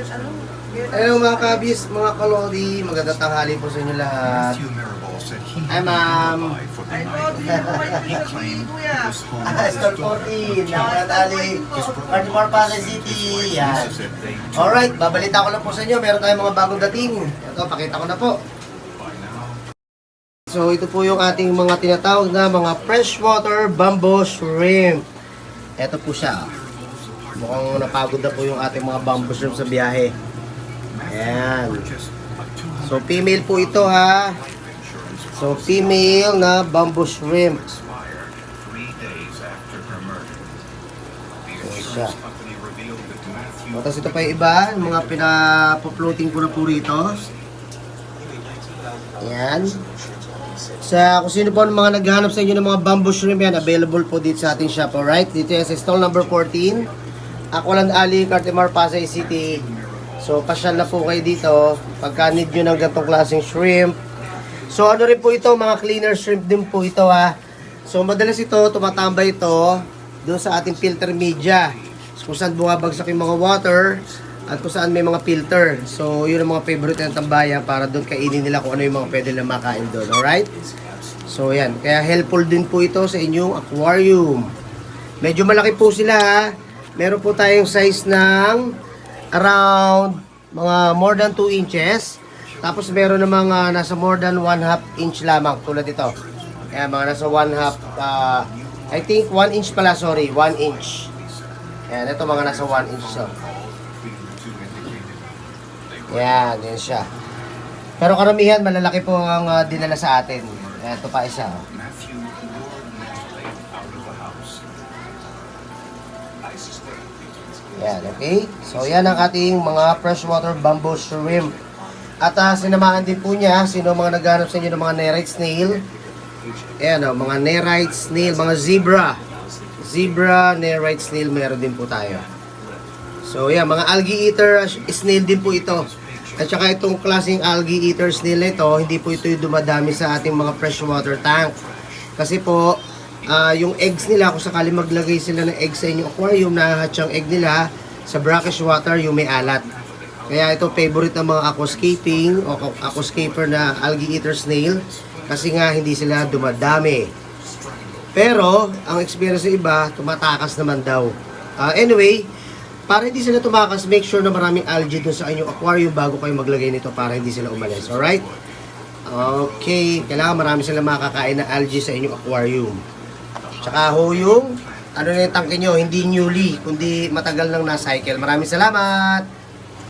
Hello mga kabis, mga kalodi, magandang tanghali po sa inyo lahat. Hi ma'am. Ay, Lodi, Store 14, nakakadali, Partimore Pasay City. Yan. Alright, babalita ko lang po sa inyo, meron tayong mga bagong dating. Ito, pakita ko na po. So, ito po yung ating mga tinatawag na mga freshwater bamboo shrimp. Ito po siya. Mukhang napagod na po yung ating mga bamboo shrimp sa biyahe. Ayan. So, female po ito ha. So, female na bamboo shrimp. So, siya. Tapos ito pa yung iba, mga pinapoploating ko na po rito. Ayan. Kung sino po ang mga naghahanap sa inyo ng mga bamboo shrimp yan, available po dito sa ating shop, alright? Dito yan sa stall number 14, Aqualand Alley, Cartimar, Pasay City. So, pasyal na po kayo dito pagka need nyo ng ganitong klaseng shrimp. So, ano rin po ito, mga cleaner shrimp din po ito ha. So, madalas ito, tumatambay ito doon sa ating filter media. So, kung saan bumabagsak yung mga water at kung saan may mga filter. So, yun ang mga favorite ng tambayan para doon kainin nila kung ano yung mga pwede na makain doon. Alright? So, yan. Kaya helpful din po ito sa inyong aquarium. Medyo malaki po sila ha. Meron po tayong size ng around mga more than 2 inches. Tapos meron na mga nasa more than 1/2 inch lamang tulad ito. Kaya mga nasa 1/2 I think 1 inch pala, sorry, 1 inch. Ayan, ito mga nasa 1 inch so. Yan, yan siya. Pero karamihan malalaki po ang dinala sa atin. Ayan, ito pa isa. Yan, okay? So, yan ang ating mga freshwater bamboo shrimp. At sinamahan din po niya, sino mga naghanap sa inyo ng mga nerite snail. Ayan o, mga nerite snail, mga zebra. Zebra, nerite snail, meron din po tayo. So, yan, mga algae eater snail din po ito. At saka itong klaseng algae eater snail na ito, hindi po ito yung dumadami sa ating mga freshwater tank. Kasi po, yung eggs nila, kung sakali maglagay sila ng eggs sa inyong aquarium, nahahatch ang egg nila sa brackish water, yung may alat. Kaya ito favorite ng mga aquascaping o aquascaper na algae eater snail kasi nga hindi sila dumadami. Pero, ang experience sa iba, tumatakas naman daw. Anyway, para hindi sila tumakas, make sure na maraming algae dun sa inyong aquarium bago kayo maglagay nito para hindi sila umalis. Alright? Okay, kailangan marami sila makakain na algae sa inyong aquarium. Tsaka ho yung, ano na yung tangke nyo, hindi newly, kundi matagal nang na-cycle. Maraming salamat!